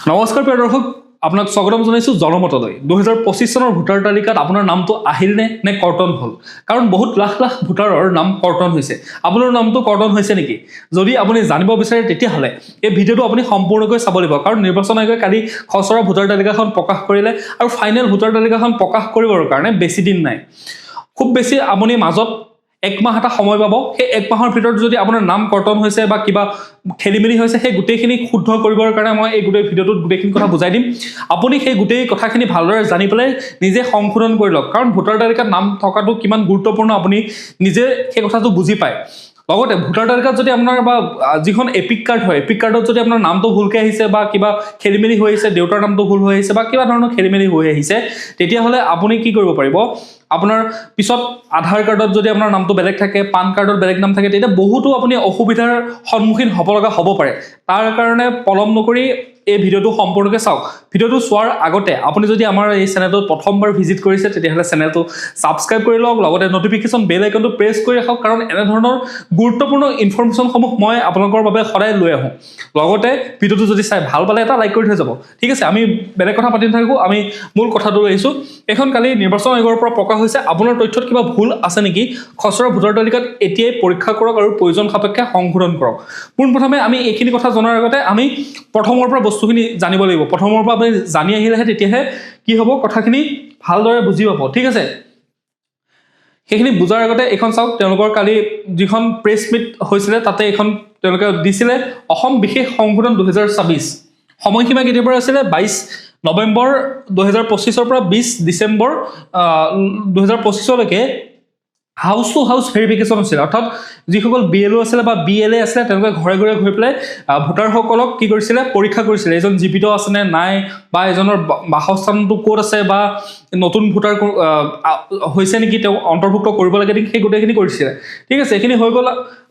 নমস্কাৰ প্ৰিয় দৰ্শক, আপোনাক স্বাগতম জনাইছোঁ জনমতলৈ। 2025 চনৰ ভোটাৰ তালিকাত আপোনাৰ নামটো আহিল নে কৰ্তন হ'ল? কাৰণ বহুত লাখ লাখ ভোটাৰৰ নাম কৰ্তন হৈছে। আপোনাৰ নামটো কৰ্তন হৈছে নেকি? যদি আপুনি জানিব বিচাৰে তেতিয়াহ'লে এই ভিডিঅ'টো আপুনি সম্পূৰ্ণকৈ চাব লাগিব। কাৰণ নিৰ্বাচন আয়োগে কালি খচৰা ভোটাৰ তালিকাখন প্ৰকাশ কৰিলে আৰু ফাইনেল ভোটাৰ তালিকাখন প্ৰকাশ কৰিবৰ কাৰণে বেছি দিন নাই। খুব বেছি আপুনি মাজত এক মাহ এটা সময় পাব। সেই এক মাহৰ ভিতৰত যদি আপোনাৰ নাম কৰ্তন হৈছে বা কিবা খেলিমেলি হৈছে, সেই গোটেইখিনি শুদ্ধ কৰিবৰ কাৰণে মই এই গোটেই ভিডিঅ'টোত গোটেইখিনি কথা বুজাই দিম। আপুনি সেই গোটেই কথাখিনি ভালদৰে জানি পেলাই নিজে সংশোধন কৰি লওক। কাৰণ ভোটাৰ তালিকাত নাম থকাটো কিমান গুৰুত্বপূৰ্ণ আপুনি নিজে সেই কথাটো বুজি পায়। লগতে ভোটাৰ তালিকাত যদি আপোনাৰ বা যিখন এপিক কাৰ্ড হয়, এপিক কাৰ্ডত যদি আপোনাৰ নামটো ভুলকৈ আহিছে বা কিবা খেলিমেলি হৈ আহিছে, দেউতাৰ নামটো ভুল হৈ আহিছে বা কিবা ধৰণৰ খেলিমেলি হৈ আহিছে, তেতিয়াহ'লে আপুনি কি কৰিব পাৰিব? আপোনাৰ পিছত আধাৰ কাৰ্ডত যদি আপোনাৰ নামটো বেলেগ থাকে, পান কাৰ্ডত বেলেগ নাম থাকে, তেতিয়া বহুতো আপুনি অসুবিধাৰ সন্মুখীন হ'ব লগা হ'ব পাৰে। তাৰ কাৰণে পলম নকৰি এই ভিডিঅ'টো সম্পূৰ্ণকৈ চাওক। ভিডিঅ'টো চোৱাৰ আগতে আপুনি যদি আমাৰ এই চেনেলটোত প্ৰথমবাৰ ভিজিট কৰিছে, তেতিয়াহ'লে চেনেলটো ছাবস্ক্ৰাইব কৰি লওক। লগতে নটিফিকেশ্যন বেল আইকনটো প্ৰেছ কৰি ৰাখক, কাৰণ এনেধৰণৰ গুৰুত্বপূৰ্ণ ইনফৰমেশ্যনসমূহ মই আপোনালোকৰ বাবে সদায় লৈ আহোঁ। লগতে ভিডিঅ'টো যদি চাই ভাল পালে এটা লাইক কৰি থৈ যাব। ঠিক আছে, আমি বেলেগ কথা পাতি নাথাকোঁ, আমি মূল কথাটো আহিছোঁ। এইখন কালি নিৰ্বাচন আয়োগৰ পৰা প্ৰকাশ হৈছে। আপোনাৰ তথ্যত কিবা ভুল আছে নেকি? খচৰা ভোটাৰ তালিকাত এতিয়াই পৰীক্ষা কৰক আৰু প্ৰয়োজন সাপেক্ষে সংশোধন কৰক। পোনপ্ৰথমে আমি এইখিনি কথা জনাৰ আগতে আমি প্ৰথমৰ পৰা বস্তুখিনি জানিব লাগিব। প্ৰথমৰ পৰা আপুনি জানি আহিলেহে তেতিয়াহে কি হ'ব, কথাখিনি ভালদৰে বুজি পাব। ঠিক আছে, সেইখিনি বুজাৰ আগতে এইখন চাওক। তেওঁলোকৰ কালি যিখন প্ৰেছ মিট হৈছিলে, তাতে এইখন তেওঁলোকে দিছিলে অসম বিশেষ সংশোধন 2024। সময়সীমা কেতিয়াৰ পৰা আছিলে? 22 নৱেম্বৰ 2025 পৰা 20 ডিচেম্বৰ 2025লৈকে হাউচ টু হাউচ ভেৰিফিকেশ্যন হৈছিলে। অৰ্থাৎ যিসকল BLO আছিলে বা BLA আছিলে, তেওঁলোকে ঘৰে ঘৰে গৈ পেলাই ভোটাৰসকলক কি কৰিছিলে? পৰীক্ষা কৰিছিলে, এজন জীৱিত আছেনে নাই, বা এজনৰ বাসস্থানটো ক'ত আছে, বা নতুন ভোটাৰ হৈছে নেকি, তেওঁ অন্তৰ্ভুক্ত কৰিব লাগে নেকি, সেই গোটেইখিনি কৰিছিলে। ঠিক আছে, এইখিনি হৈ গ'ল।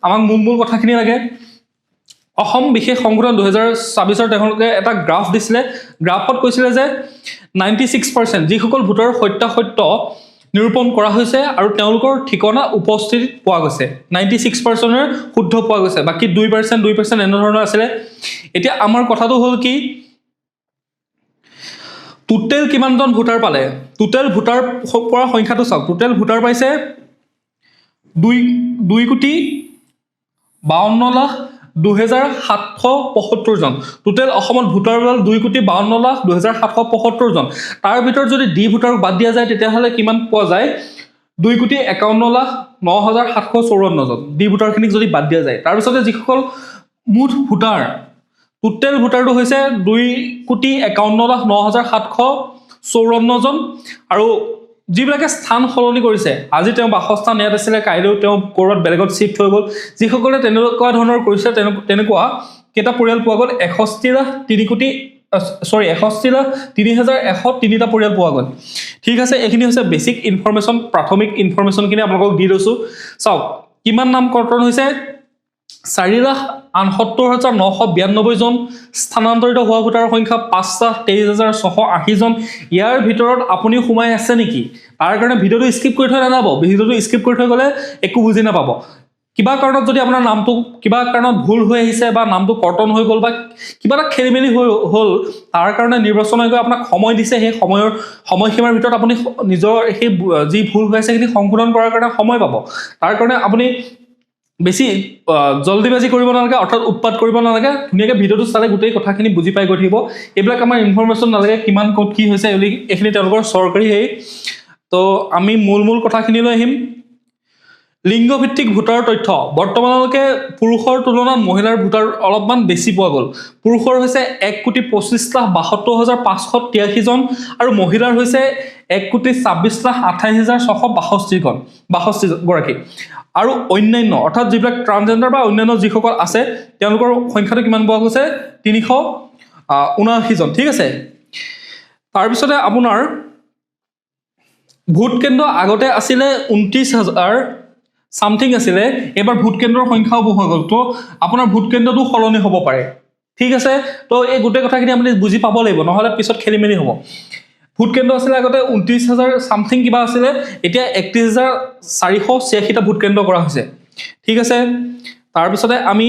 আমাক মূল কথাখিনি লাগে। অসম বিশেষ সংশোধন 2024 তেওঁলোকে এটা গ্ৰাফ দিছিলে। গ্ৰাফত কৈছিলে যে 96% যিসকল ভোটাৰৰ সত্যাসত্য নিৰূপণ কৰা হৈছে আৰু তেওঁলোকৰ ঠিকনা উপস্থিতিত পোৱা গৈছে। 96%ৰ শুদ্ধ পোৱা গৈছে, বাকী 2% এনেধৰণৰ আছিলে। এতিয়া আমাৰ কথাটো হ'ল কি, টোটেল কিমানজন ভোটাৰ পালে? টোটেল ভোটাৰ পৰা সংখ্যাটো চাওক। টোটেল ভোটাৰ পাইছে 2,52,02,775 জন। টোটেল অসমত ভোটাৰ ওলাল 2,52,02,775 জন। তাৰ ভিতৰত যদি ডি ভোটাৰক বাদ দিয়া যায়, তেতিয়াহ'লে কিমান পোৱা যায়? 2,51,09,754 জন। ডি ভোটাৰখিনিক যদি বাদ দিয়া যায়, তাৰপিছতে যিসকল মুঠ ভোটাৰ, টোটেল ভোটাৰটো হৈছে 2,51,09,754 জন। আৰু যিবিলাকে স্থান সলনি কৰিছে, আজি তেওঁ বাসস্থান ইয়াত আছিলে, কাইলৈও তেওঁ ক'ৰবাত বেলেগত শিফ্ট হৈ গ'ল, যিসকলে তেনেকুৱা ধৰণৰ কৰিছে, তেনেকুৱা কেইটা পৰিয়াল পোৱা গ'ল? 61,03,103টা পৰিয়াল পোৱা গ'ল। ঠিক আছে, এইখিনি হৈছে বেছিক ইনফৰমেশ্যন, প্ৰাথমিক ইনফৰমেশ্যনখিনি আপোনালোকক দি লৈছোঁ। চাওক, কিমান নাম কৰ্তন হৈছে? 4,68,992 জন। স্থানান্তৰিত হোৱা ভোটাৰৰ সংখ্যা 5,23,680 জন। ইয়াৰ ভিতৰত আপুনি সোমাই আছে নেকি? তাৰ কাৰণে ভিডিঅ'টো স্কিপ কৰি থৈ নাযাব। ভিডিঅ'টো স্কিপ কৰি থৈ গ'লে একো বুজি নাপাব। কিবা কাৰণত যদি আপোনাৰ নামটো কিবা কাৰণত ভুল হৈ আহিছে বা নামটো কৰ্তন হৈ গ'ল বা কিবা এটা খেলিমেলি হ'ল, তাৰ কাৰণে নিৰ্বাচন আয়োগে আপোনাক সময় দিছে। সেই সময়সীমাৰ ভিতৰত আপুনি নিজৰ সেই যি ভুল হৈ আছে সেইখিনি সংশোধন কৰাৰ কাৰণে সময় পাব। তাৰ কাৰণে আপুনি বেছি জল্দিবাজি কৰিব নালাগে, অৰ্থাৎ উৎপাত কৰিব নালাগে। ধুনীয়াকৈ ভিডিঅ'টো চালে গোটেই কথাখিনি বুজি পাই গৈ থাকিব। এইবিলাক আমাৰ ইনফৰমেশ্যন নালাগে, কিমান ক'ত কি হৈছে, এইখিনি তেওঁলোকৰ চৰকাৰী তো আমি মূল কথাখিনিলৈ আহিম। লিংগভিত্তিক ভোটাৰ তথ্য বৰ্তমানলৈকে পুৰুষৰ তুলনাত মহিলাৰ ভোটাৰ অলপমান বেছি পোৱা গ'ল। পুৰুষৰ হৈছে 1,25,72,583 জন আৰু মহিলাৰ হৈছে 1,26,28,662 গৰাকী। আৰু অন্যান্য, অৰ্থাৎ যিবিলাক ট্ৰান্সজেণ্ডাৰ বা অন্যান্য যিসকল আছে, তেওঁলোকৰ সংখ্যাটো কিমান পোৱা গৈছে? 379 জন। ঠিক আছে, তাৰপিছতে আপোনাৰ ভোট কেন্দ্ৰ আগতে আছিলে 29,000 চামথিং আছিলে, এইবাৰ ভোট কেন্দ্ৰৰ সংখ্যাও বহু হৈ গ'ল। তো আপোনাৰ ভোট কেন্দ্ৰটো সলনি হ'ব পাৰে। ঠিক আছে, তো এই গোটেই কথাখিনি আপুনি বুজি পাব লাগিব, নহ'লে পিছত খেলি মেলি হ'ব। ভোট কেন্দ্ৰ আছিলে আগতে 29,000 চামথিং কিবা আছিলে, এতিয়া 31,486টা ভোট কেন্দ্ৰ কৰা হৈছে। ঠিক আছে, তাৰপিছতে আমি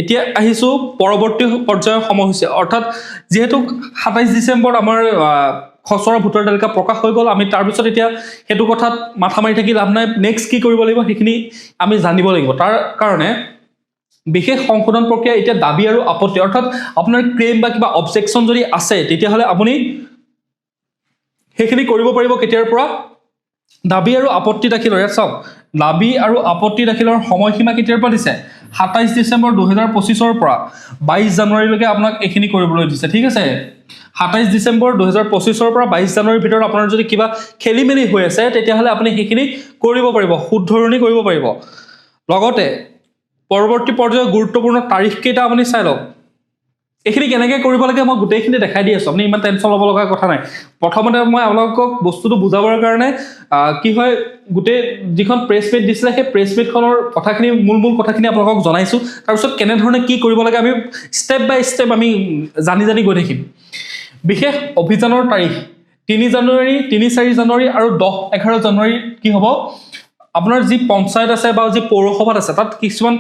এতিয়া আহিছোঁ পৰৱৰ্তী পৰ্যায়ৰ সময়সূচী, অৰ্থাৎ যিহেতু ২৭ ডিচেম্বৰত আমাৰ খচৰা ভোটাৰ তালিকা প্ৰকাশ হৈ গ'ল, আমি তাৰপিছত এতিয়া সেইটো কথাত মাথা মাৰি থাকি লাভ নাই। নেক্সট কি কৰিব লাগিব সেইখিনি আমি জানিব লাগিব। তাৰ কাৰণে বিশেষ সংশোধন প্ৰক্ৰিয়া এতিয়া দাবী আৰু আপত্তি, অৰ্থাৎ আপোনাৰ ক্লেইম বা কিবা অবজেকশ্যন যদি আছে তেতিয়াহ'লে আপুনি সেইখিনি কৰিব পাৰিব। কেতিয়াৰ পৰা? দাবী আৰু আপত্তি দাখিলৰ, ইয়াত চাওক, দাবী আৰু আপত্তি দাখিলৰ সময়সীমা কেতিয়াৰ পৰা দিছে? ২৭ ডিচেম্বৰ ২০২৫ পৰা ২২ জানুৱাৰীলৈকে আপোনাক এইখিনি কৰিবলৈ দিছে। ঠিক আছে, ২৭ ডিচেম্বৰ ২০২৫ পৰা ২২ জানুৱাৰীৰ ভিতৰত আপোনাৰ যদি কিবা খেলি মেলি হৈ আছে তেতিয়াহ'লে আপুনি সেইখিনি কৰিব পাৰিব, শুধৰণি কৰিব পাৰিব। লগতে পৰৱৰ্তী পৰ্যায়ৰ গুৰুত্বপূৰ্ণ তাৰিখকেইটা আপুনি চাই লওক। এইখিনি কেনেকৈ কৰিব লাগে মই গোটেইখিনি দেখাই দি আছোঁ, আপুনি ইমান টেনশ্যন ল'ব লগা কথা নাই। প্ৰথমতে মই আপোনালোকক বস্তুটো বুজাবৰ কাৰণে কি হয়, গোটেই যিখন প্ৰেছ মিট দিছিলে সেই প্ৰেছ মিটখনৰ কথাখিনি মূল কথাখিনি আপোনালোকক জনাইছোঁ। তাৰপিছত কেনেধৰণে কি কৰিব লাগে আমি ষ্টেপ বাই ষ্টেপ আমি জানি গৈ থাকিম। বিশেষ অভিযানৰ তাৰিখ ৩ জানুৱাৰী, ৩-৪ জানুৱাৰী আৰু 10-11 জানুৱাৰী কি হ'ব? আপোনাৰ যি পঞ্চায়ত আছে বা যি পৌৰসভাত আছে তাত কিছুমান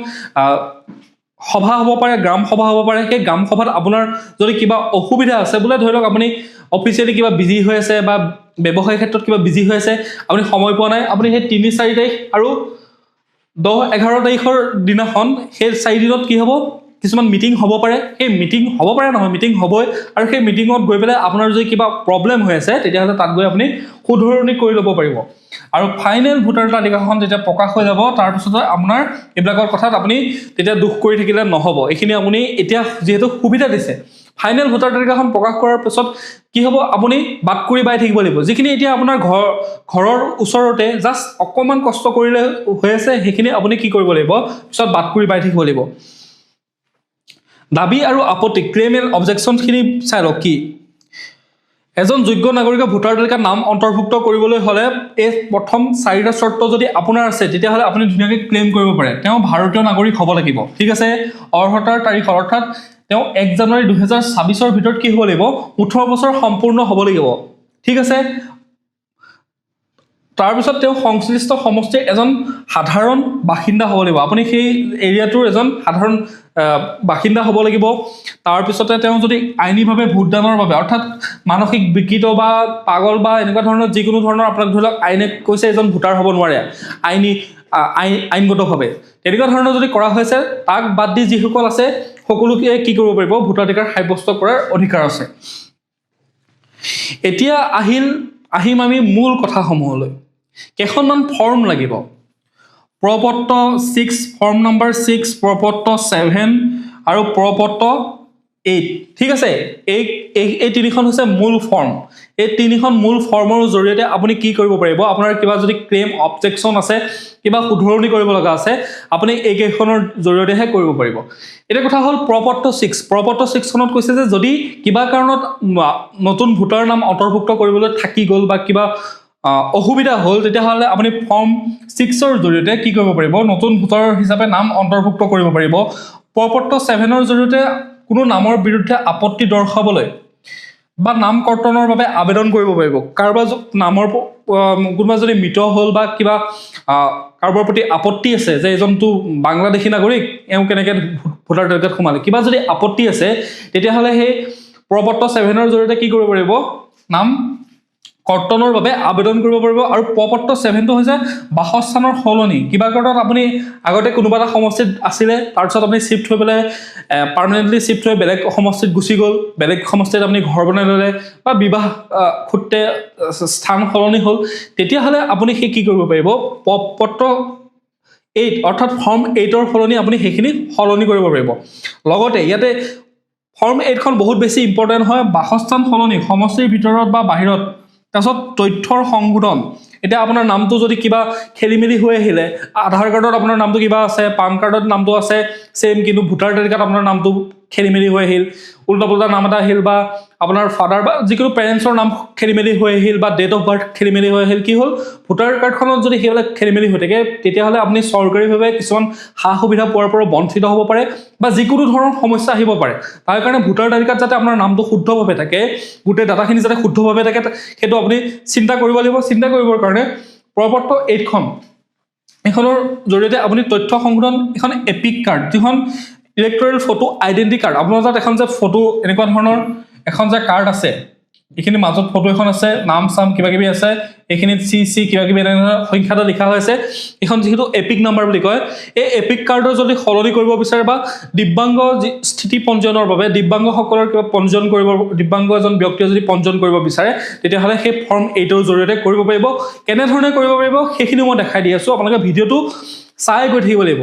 সভা হ'ব পাৰে, গ্ৰাম সভা হ'ব পাৰে। সেই গ্ৰাম সভাত আপোনাৰ যদি কিবা অসুবিধা আছে, বোলে ধৰি লওক আপুনি অফিচিয়েলি কিবা বিজি হৈ আছে বা ব্যৱসায় ক্ষেত্ৰত কিবা বিজি হৈ আছে, আপুনি সময় পোৱা নাই, আপুনি সেই ৩-৪ তাৰিখ আৰু 10-11 তাৰিখৰ দিনাখন সেই 4 দিনত কি হ'ব? কিছুমান মিটিং হ'ব পাৰে। সেই মিটিং হ'ব পাৰে নহয়, মিটিং হ'বই। আৰু সেই মিটিঙত গৈ পেলাই আপোনাৰ যদি কিবা প্ৰব্লেম হৈ আছে তেতিয়াহ'লে তাত গৈ আপুনি শুধৰণি কৰি ল'ব পাৰিব। আৰু ফাইনেল ভোটাৰ তালিকাখন যেতিয়া প্ৰকাশ হৈ যাব তাৰপিছতে আপোনাৰ এইবিলাকৰ কথাত আপুনি তেতিয়া দুখ কৰি থাকিলে নহ'ব। এইখিনি আপুনি এতিয়া যিহেতু সুবিধা দিছে, ফাইনেল ভোটাৰ তালিকাখন প্ৰকাশ কৰাৰ পিছত কি হ'ব? আপুনি বাটকুৰি বাই থাকিব লাগিব। যিখিনি এতিয়া আপোনাৰ ঘৰৰ ওচৰতে জাষ্ট অকণমান কষ্ট কৰিলে হৈ আছে, সেইখিনি আপুনি কি কৰিব লাগিব? পিছত বাটকুৰি বাই থাকিব লাগিব। দাবী আৰু আপত্তি, ক্লেইম এণ্ড অবজেকশ্যনখিনি চাই লওক কি? এজন যোগ্য নাগৰিকে ভোটাৰ তালিকাত নাম অন্তৰ্ভুক্ত কৰিবলৈ হ'লে এই প্ৰথম 4টা চৰ্ত যদি আপোনাৰ আছে তেতিয়াহ'লে আপুনি ধুনীয়াকৈ ক্লেইম কৰিব পাৰে। তেওঁ ভাৰতীয় নাগৰিক হ'ব লাগিব। ঠিক আছে, অৰ্হতাৰ তাৰিখৰ অৰ্থাৎ তেওঁ 1 জানুৱাৰী 2026 ভিতৰত কি হ'ব লাগিব? 18 বছৰ সম্পূৰ্ণ হ'ব লাগিব। ঠিক আছে, তাৰপিছত তেওঁ সংশ্লিষ্ট সমষ্টিৰ এজন সাধাৰণ বাসিন্দা হ'ব লাগিব। আপুনি সেই এৰিয়াটোৰ এজন সাধাৰণ বাসিন্দা হ'ব লাগিব। তাৰপিছতে তেওঁ যদি আইনীভাৱে ভোটদানৰ বাবে, অৰ্থাৎ মানসিক বিকৃত বা পাগল বা এনেকুৱা ধৰণৰ যিকোনো ধৰণৰ আপোনাক ধৰি লওক আইনে কৈছে এজন ভোটাৰ হ'ব নোৱাৰে আইনগতভাৱে, তেনেকুৱা ধৰণৰ যদি কৰা হৈছে, তাক বাদ দি যিসকল আছে সকলোকে কি কৰিব পাৰিব? ভোটাধিকাৰ সাব্যস্ত কৰাৰ অধিকাৰ আছে। এতিয়া আহিম আমি মূল কথাসমূহলৈ। কেইখনমান ফৰ্ম লাগিব। প্ৰপত্ৰ 6, ফৰ্ম নম্বৰ 6, প্ৰপত্ৰ 7 আৰু প্ৰপত্ৰ 8। ঠিক আছে, এই তিনিখন হৈছে মূল ফৰ্ম। এই তিনিখন মূল ফৰ্মৰ জৰিয়তে আপুনি কি কৰিব পাৰিব? আপোনাৰ কিবা যদি ক্লেইম অবজেকশ্যন আছে, কিবা শুধৰণি কৰিব লগা আছে, আপুনি এইকেইখনৰ জৰিয়তেহে কৰিব পাৰিব। এতিয়া কথা হ'ল প্ৰপত্ৰ 6। প্ৰপত্ৰ 6খনত কৈছে যে যদি কিবা কাৰণত নতুন ভোটাৰ নাম অন্তৰ্ভুক্ত কৰিবলৈ থাকি গ'ল বা কিবা অসুবিধা হ'ল তেতিয়াহ'লে আপুনি ফৰ্ম 6ৰ জৰিয়তে কি কৰিব পাৰিব? নতুন ভোটাৰ হিচাপে নাম অন্তৰ্ভুক্ত কৰিব পাৰিব। প্ৰপত্ৰ 7ৰ জৰিয়তে কোনো নামৰ বিৰুদ্ধে আপত্তি দৰ্শাবলৈ বা নাম কৰ্তনৰ বাবে আবেদন কৰিব পাৰিব। কাৰোবাৰ নামৰ কোনোবা যদি মৃত হ'ল বা কিবা কাৰোবাৰ প্ৰতি আপত্তি আছে যে এজনটো বাংলাদেশী নাগৰিক, এওঁ কেনেকৈ ভোটাৰ তালিকাত সোমালে, কিবা যদি আপত্তি আছে তেতিয়াহ'লে সেই প্ৰপত্ৰ 7ৰ জৰিয়তে কি কৰিব পাৰিব? নাম কৰ্তনৰ বাবে আবেদন কৰিব পাৰিব। আৰু প্ৰপত্ৰ 7টো হৈছে বাসস্থানৰ সলনি। কিবা কাৰণত আপুনি আগতে কোনোবা এটা সমষ্টিত আছিলে, তাৰপিছত আপুনি শ্বিফ্ট হৈ পেলাই পাৰ্মানেণ্টলি শ্বিফ্ট হৈ বেলেগ সমষ্টিত গুচি গ'ল, বেলেগ সমষ্টিত আপুনি ঘৰ বনাই ল'লে বা বিবাহ সূত্ৰে স্থান সলনি হ'ল, তেতিয়াহ'লে আপুনি সেই কি কৰিব পাৰিব? প্ৰপত্ৰ 8 অৰ্থাৎ ফৰ্ম 8ৰ সলনি আপুনি সেইখিনি সলনি কৰিব পাৰিব। লগতে ইয়াতে ফৰ্ম 8খন বহুত বেছি ইম্পৰ্টেণ্ট হয়। বাসস্থান সলনি সমষ্টিৰ ভিতৰত বা বাহিৰত, তাৰপিছত তথ্যৰ সংশোধন। এতিয়া আপোনাৰ নামটো যদি কিবা খেলি মেলি হৈ আহিলে, আধাৰ কাৰ্ডত আপোনাৰ নামটো কিবা আছে, পান কাৰ্ডত নামটো আছে ছেইম, কিন্তু ভোটাৰ তালিকাত আপোনাৰ নামটো খেলি মেলি হৈ আহিল, উল্টা পুল্টা নাম এটা আহিল, বা আপোনাৰ ফাদাৰ বা যিকোনো পেৰেণ্টছৰ নাম খেলি মেলি হৈ আহিল, বা ডেট অফ বাৰ্থ খেলি মেলি হৈ আহিল, কি হ'ল? ভোটাৰ কাৰ্ডখনত যদি সেইবিলাক খেলি মেলি হৈ থাকে তেতিয়াহ'লে আপুনি চৰকাৰীভাৱে কিছুমান সা সুবিধা পোৱাৰ পৰা বঞ্চিত হ'ব পাৰে বা যিকোনো ধৰণৰ সমস্যা আহিব পাৰে। তাৰ কাৰণে ভোটাৰ তালিকাত যাতে আপোনাৰ নামটো শুদ্ধভাৱে থাকে, গোটেই ডাটাখিনি যাতে শুদ্ধভাৱে থাকে, সেইটো আপুনি চিন্তা কৰিব লাগিব। চিন্তা কৰিবৰ কাৰণে প্ৰপত্ৰ 8খন, এইখনৰ জৰিয়তে আপুনি তথ্য সংশোধন, এখন এপিক কাৰ্ড, যিখন ইলেক্টৰেল ফটো আইডেন্টি কাৰ্ড আপোনাৰ তাত এখন যে ফটো এনেকুৱা ধৰণৰ এখন যে কাৰ্ড আছে এইখিনি মাজত ফটো এখন আছে নাম চাম কিবা কিবি আছে এইখিনিত চি কিবা কিবি এনে সংখ্যাটা লিখা হৈছে এখন যেহেতু এপিক নাম্বাৰ বুলি কয় এই এপিক কাৰ্ডৰ যদি সলনি কৰিব বিচাৰে বা দিব্যাংগ স্থিতি পঞ্জীয়নৰ বাবে দিব্যাংগসকলৰ কিবা পঞ্জীয়ন কৰিব দিব্যাংগ এজন ব্যক্তিয়ে যদি পঞ্জীয়ন কৰিব বিচাৰে তেতিয়াহ'লে সেই ফৰ্ম 8ৰ জৰিয়তে কৰিব পাৰিব কেনেধৰণে কৰিব পাৰিব সেইখিনি মই দেখাই দি আছোঁ আপোনালোকে ভিডিঅ'টো চাই গৈ থাকিব লাগিব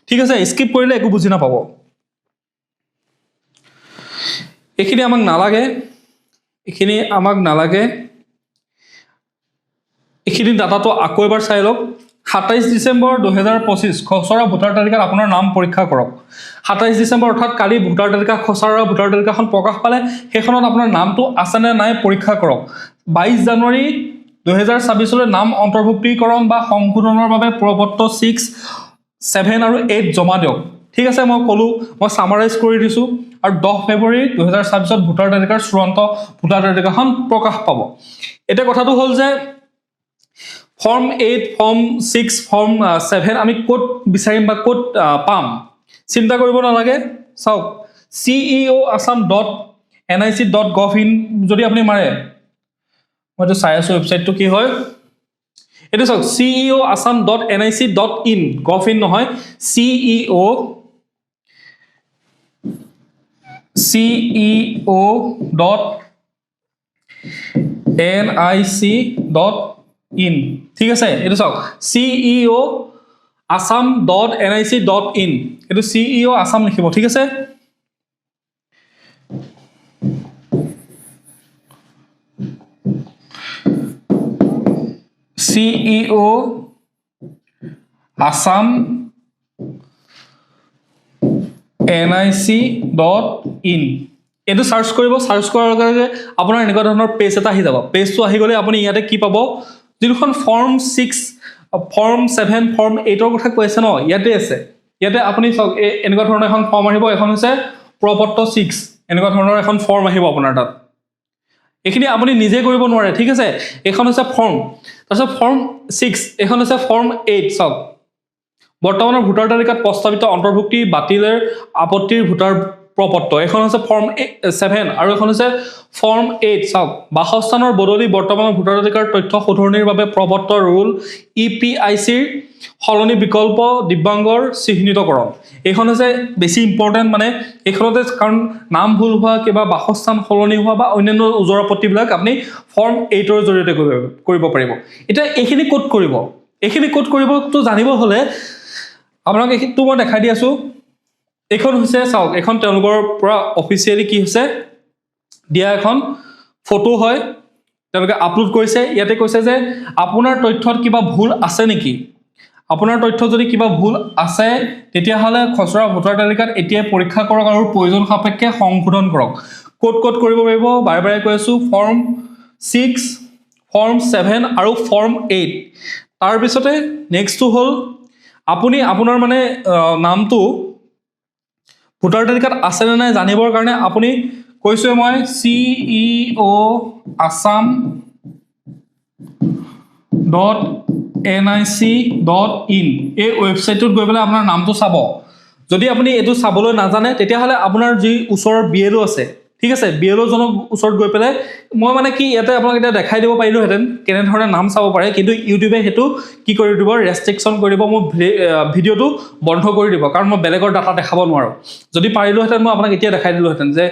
ঠিক আছে স্কিপ কৰিলে একো বুজি নাপাব এইখিনি আমাক নালাগে এইখিনি ডাটাটো আকৌ এবাৰ চাই লওক 27 ডিসেম্বৰ 2025 খসৰা ভোটাৰ তালিকাত আপোনাৰ নাম পৰীক্ষা কৰক 27 ডিসেম্বৰ অৰ্থাৎ কালি ভোটাৰ তালিকা খসৰা ভোটাৰ তালিকাখন প্ৰকাশ পালে সেইখনত আপোনাৰ নামটো আছে নে নাই পৰীক্ষা কৰক 22 জানুৱাৰী 2026 লৈ নাম অন্তৰ্ভুক্তিকৰণ বা সংশোধনৰ বাবে প্ৰপত্ৰ 6 7 আৰু 8 জমা দিয়ক ঠিক আছে মই কলো মই সামাৰাইজ কৰি দিছো আৰু 10 ফেব্ৰুৱাৰী 2026 ভোটাৰ তালিকাৰ চূড়ান্ত ভোটাৰ তালিকাখন প্ৰকাশ পাব এটা কথাটো হ'ল যে ফৰ্ম 8 ফৰ্ম 6 ফৰ্ম 7 আমি কোড বিচাৰিম বা কোড পাম চিন্তা কৰিব নালাগে চাওক ceo.assam.nic.gov.in যদি আপুনি মাৰে মইতো চাই আছো ওয়েবসাইটটো কি হয় এটা চাওক ceo.assam.nic.in gov.in নহয় ceo.nic.in ঠিক আছে এটা চাওক ceo.assam.nic.in এটো ceo assam লিখিব ঠিক আছে ceo assam nic.in এটো সার্চ কৰিব সাৰ্চ কৰাৰ লগে লগে আপোনাৰ এনেকুৱা ধৰণৰ পেজ এটা আহি যাব পেজটো আহি গলে আপুনি ইয়াতে কি পাব যিখন ফৰ্ম 6 ফৰ্ম 7 ফৰ্ম 8 ৰ কথা কৈছে ন ইয়াতে আছে ইয়াতে আপুনি চাওক এনেকুৱা ধৰণৰ এখন ফৰ্ম আহিব এখন হৈছে প্ৰপত্ৰ 6 এনেকুৱা ধৰণৰ এখন ফৰ্ম আহিব আপোনাৰ তাত এইখিনি আপুনি নিজে কৰিব নোৱাৰে ঠিক আছে এখন হৈছে ফৰ্ম তাৰপিছত ফৰ্ম 6 এখন হৈছে ফৰ্ম 8 চাওক বৰ্তমানৰ ভোটাৰ তালিকাত প্ৰস্তাৱিত অন্তৰ্ভুক্তি বাতিলৰ আপত্তিৰ ভোটাৰ প্ৰপত্ৰ এখন হৈছে ফৰ্ম 7 আৰু এখন হৈছে ফৰ্ম 8 চাওক বাসস্থানৰ বদলি বৰ্তমানৰ ভোটাৰ তালিকাৰ তথ্য শুধৰণিৰ বাবে প্ৰপত্ৰ ৰুল ইপিআইসিৰ সলনি বিকল্প দিব্যাংগৰ চিহ্নিতকৰণ এখন হৈছে বেছি ইম্পৰ্টেন্ট মানে এখনতে কাৰণ নাম ভুল হোৱা কিবা বাসস্থান সলনি হোৱা বা অন্যান্য উজৰ আপত্তিবিলাক আপুনি ফৰ্ম 8 ৰ জৰিয়তে কৰিব পাৰিব এটা এইখিনি কোড কৰিব তো জানিব হলে আপোনাক এইটো মই দেখাই দি আছো এখন হৈছে চাওক এখন তেওঁলোকৰ পৰা অফিচিয়ালি কি হৈছে দিয়া এখন ফটো হয় তেওঁলোকে আপলোড কৰিছে ইয়াতে কৈছে যে আপোনাৰ তথ্যত কিবা ভুল আছে নেকি আপোনাৰ তথ্য যদি কিবা ভুল আছে তেতিয়াহলে খসৰা ভোটাৰ তালিকাত এতিয়া পৰীক্ষা কৰক আৰু প্ৰয়োজন সাপেক্ষে সংশোধন কৰক কোড কৰিব পাৰিব বাৰে বাৰে কৈ আছো ফৰ্ম 6 ফৰ্ম 7 আৰু ফৰ্ম 8 তাৰ পিছতে নেক্সটটো হ'ল আপুনি আপোনাৰ মানে নামটো ভোটাৰ তালিকাত আছে নে নাই জানিবৰ কাৰণে আপুনি কৈছো মই ceo.assam.nic.in এই ওয়েবসাইটত গৈ পেলাই আপোনাৰ নামটো চাব যদি আপুনি এটো চাবলৈ নাজানে তেতিয়াহলে আপোনাৰ যি ওচৰৰ বিএলও আছে ঠিক আছে বিএলও জনক ওচৰত গৈ পেলাই মই মানে কি ইয়াতে আপোনাক এটা দেখাই দিব পাৰিলো হেতেন কেনে ধৰণে নাম চাব পাৰে কিন্তু ইউটিউবে হেতু কি কৰি দিব ৰেষ্ট্ৰিকশন কৰি দিব মোৰ ভিডিওটো বন্ধ কৰি দিব কাৰণ মই বেলেগৰ ডাটা দেখাব নোৱাৰো যদি পাৰিলো হেতেন মই আপোনাক এতিয়া দেখাই দিলো হেতেন যে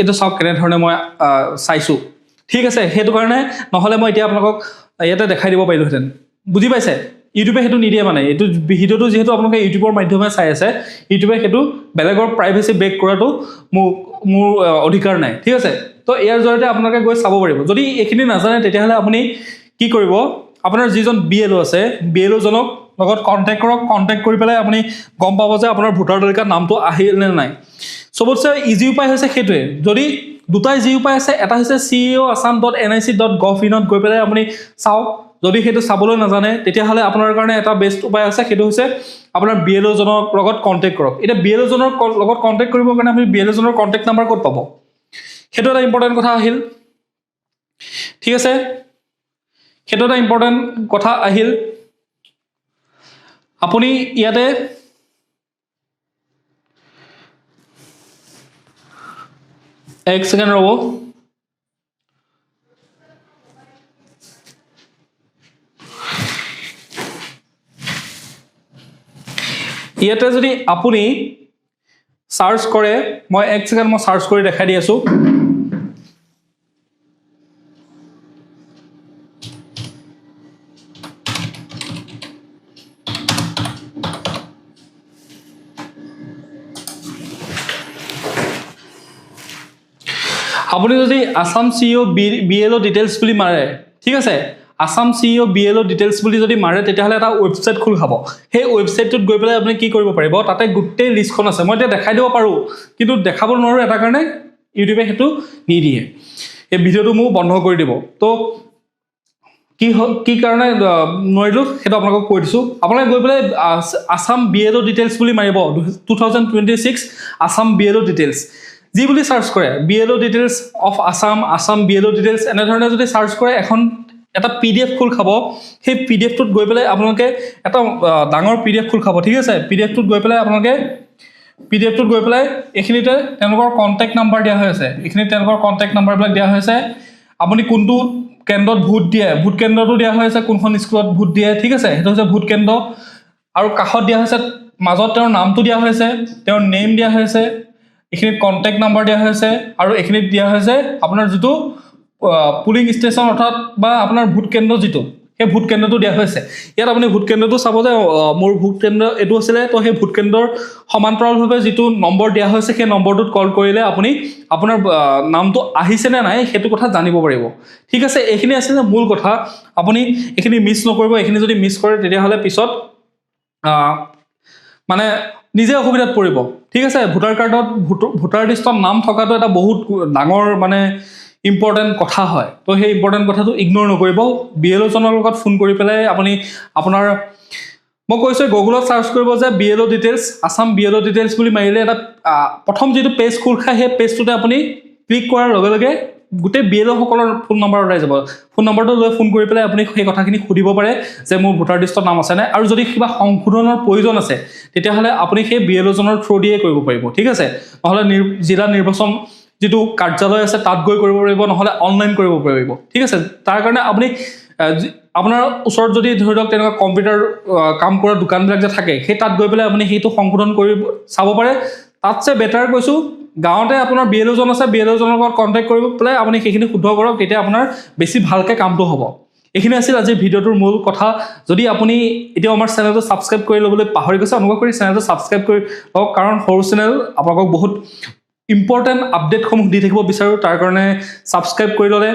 এটো চাওক কেনে ধৰণে মই চাইছো ঠিক আছে হেতু কাৰণে নহলে মই এতিয়া আপোনাক ইয়াতে দেখাই দিব পাৰিলো হেতেন বুজি পাইছে ইউটিউবে হেতু নিদিয়ে মানে এটো ভিডিওটো যেহেতু আপোনালোকে ইউটিউবৰ মাধ্যমে চাই আছে ইউটিউবে হেতু বেলেগৰ প্ৰাইভেসি ব্ৰেক কৰাটো মোৰ অধিকাৰ নাই ঠিক আছে তো ইয়াৰ জৰিয়তে আপোনালোকে গৈ চাব পাৰিব যদি এইখিনি নাজানে তেতিয়াহলে আপুনি কি কৰিব আপোনাৰ যিজন বিএলও আছে বিএলও জনক লগত কন্টাক্ট কৰক কন্টাক্ট কৰি পেলাই আপুনি গম পাব যে আপোনাৰ ভোটাৰ তালিকাৰ নামটো আহিল নে নাই সবতছে ইজি উপায় হৈছে হেতুৱে যদি দুটাই জি উপায় আছে এটা হৈছে ceo.assam.nic.gov.in গৈ পেলাই আপুনি চাওক যদি হেতু চাবলৈ নাজানে তেতিয়াহলে আপোনাৰ কাৰণে এটা বেস্ট উপায় আছে হেতু হৈছে আপোনাৰ বিএলও জনৰ লগত কন্টাক্ট কৰক এটা বিএলও জনৰ লগত কন্টাক্ট কৰিবৰ কাৰণে আপুনি বিএলও জনৰ কন্টাক্ট নাম্বাৰ ক'ত পাব হেতু এটা ইম্পৰ্টেন্ট কথা আহিল ঠিক আছে হেতু এটা ইম্পৰ্টেন্ট কথা আহিল আপুনি ইয়াতে 1 সেকেন্ড ৰ'ব ইয়াতে যদি আপুনি সাৰ্চ কৰে মই 1 সেকেন্ড মই সাৰ্চ কৰি দেখাই দি আছো আপুনি যদি আসাম সিইও বিএলও ডিটেইলস বুলি মাৰে ঠিক আছে আসাম সিইও বিএলও ডিটেইলস বুলি যদি মাৰে তেতিয়াহলে এটা ওয়েবসাইট খোল খাব সেই ওয়েবসাইটটোত গৈ পেলাই আপুনি কি কৰিব পাৰিব তাতে গুটেই লিষ্টখন আছে মই এতিয়া দেখাই দিব পাৰো কিন্তু দেখাব নোৱাৰো এটা কাৰণে ইউটিউবে হেতু নিদিয়ে এই ভিডিওটো মু বন্ধ কৰি দিব তো কি কাৰণে নোৱাৰিলো হেতু আপোনাক কৈ দিছো আপোনাক গৈ পেলাই আসাম বিএলও ডিটেইলস বুলি মাৰিব 2026 আসাম বিএলও ডিটেইলস যি বুলি সাৰ্চ কৰে BLO details of Assam BLO details এনে ধৰণে যদি সাৰ্চ কৰে এখন এটা পিডিএফ খোল খাব সেই পিডিএফটোত গৈ পেলাই আপোনালোকে এটা ডাঙৰ পিডিএফ খোল খাব ঠিক আছে পিডিএফটোত গৈ পেলাই আপোনালোকে পিডিএফটোত গৈ পেলাই এখিনিতে তেওঁলোকৰ কন্টাক্ট নাম্বাৰ দিয়া হৈ আছে এখিনি তেওঁলোকৰ কন্টাক্ট নাম্বাৰবিলাক দিয়া হৈছে আপুনি কোনটো কেন্দ্ৰত ভোট দিয়ে ভোট কেন্দ্ৰটো দিয়া হৈ আছে কোনখন স্কুলত ভোট দিয়ে ঠিক আছে হেতু হৈছে ভোট কেন্দ্ৰ আৰু কাখত দিয়া হৈছে মাজত তেওঁৰ নামটো দিয়া হৈছে তেওঁৰ নেম দিয়া হৈছে এখিনিত কন্টাক্ট নাম্বাৰ দিয়া হৈছে আৰু এখিনিত দিয়া হৈছে আপোনাৰ যেটো পুলিং ষ্টেচন অৰ্থাৎ বা আপোনাৰ ভোট কেন্দ্ৰ যেটো সেই ভোট কেন্দ্ৰটো দিয়া হৈছে ইয়াত আপুনি ভোট কেন্দ্ৰটো চাব যে মোৰ ভোট কেন্দ্ৰ এটো আছিল তো সেই ভোট কেন্দ্ৰৰ সমান্তৰালভাৱে যেটো নম্বৰ দিয়া হৈছে সেই নম্বৰটোত কল কৰিলে আপুনি আপোনাৰ নামটো আহিছে নে নাই হেতু কথা জানিব পাৰিব ঠিক আছে এখিনি আছিল মূল কথা আপুনি এখিনি মিছ নকৰিব এখিনি যদি মিছ কৰে তেতিয়া হলে পিছত মানে নিজে অসুবিধাত পৰিব ঠিক আছে ভোটাৰ কাৰ্ডত ভোটাৰ লিষ্টত নাম থকাটো এটা বহুত ডাঙৰ মানে ইম্পৰ্টেন্ট কথা হয় তো সেই ইম্পৰ্টেন্ট কথাটো ইগনোৰ নকৰিব বিএলও জনৰ লগত ফোন কৰি পেলাই আপুনি আপোনাৰ মই কৈছো গুগলত সাৰ্চ কৰিব যে BLO details Assam BLO details বুলি মাৰিলে এটা প্ৰথম যেটো পেজ খোল খায় সেই পেজটোতে আপুনি ক্লিক কৰাৰ লগে লগে গুটে বিএলও সকলৰ ফোন নম্বৰ ওলাই যাব ফোন নম্বৰটো লৈ ফোন কৰি পেলাই আপুনি সেই কথাখিনি খুদিব পাৰে যে মোৰ ভোটাৰ লিষ্টত নাম আছে নে আৰু যদি কিবা সংশোধনৰ প্ৰয়োজন আছে তেতিয়া হলে আপুনি সেই বিএলও জনৰ থ্ৰু দিয়ে কৰিব পাৰিব ঠিক আছে নহলে জিলা নিৰ্বাচন যেটো কাৰ্যালয় আছে তাত গৈ কৰিব পাৰিব নহলে অনলাইন কৰিব পাৰিব ঠিক আছে তাৰ কাৰণে আপুনি আপোনাৰ ওচৰত যদি ধৰি লওক তেনেকুৱা কম্পিউটাৰ কাম কৰা দোকানবিলাক যে থাকে সেই তাত গৈ পেলাই আপুনি হেতু সংশোধন কৰি চাব পাৰে তাতছে বেটাৰ কৈছো গাঁৱতে আপোনাৰ বিএলও জন আছে বিএলও জনৰ লগত কন্টাক্ট কৰিব পেলাই আপুনি সেইখিনি শুদ্ধ কৰক তেতিয়া আপোনাৰ বেছি ভালকে কামটো হ'ব এখিনি আছিল আজি ভিডিওটোৰ মূল কথা যদি আপুনি এতিয়া আমাৰ চেনেলটো সাবস্ক্ৰাইব কৰি লবলৈ পাহৰি গৈছে অনুগ্ৰহ কৰি চেনেলটো সাবস্ক্ৰাইব কৰি লওক কাৰণ সৰু চেনেল আপোনাক বহুত ইম্পৰ্টেন্ট আপডেট সমূহ দি থাকিব বিচাৰো তাৰ কাৰণে সাবস্ক্ৰাইব কৰি ললে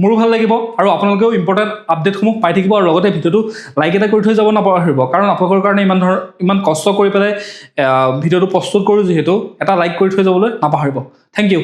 মোৰো ভাল লাগিব আৰু আপোনালোকেও ইম্পৰ্টেন্ট আপডেট সমূহ পাই থাকিব আৰু লগতে ভিডিওটো লাইক এটা কৰি থৈ যাব নাপাহৰিব কাৰণ আপোনালোকৰ কাৰণে ইমান কষ্ট কৰি পেলাই ভিডিওটো প্ৰস্তুত কৰো যেহেতু এটা লাইক কৰি থৈ যাবলৈ নাপাহৰিব থ্যাংক ইউ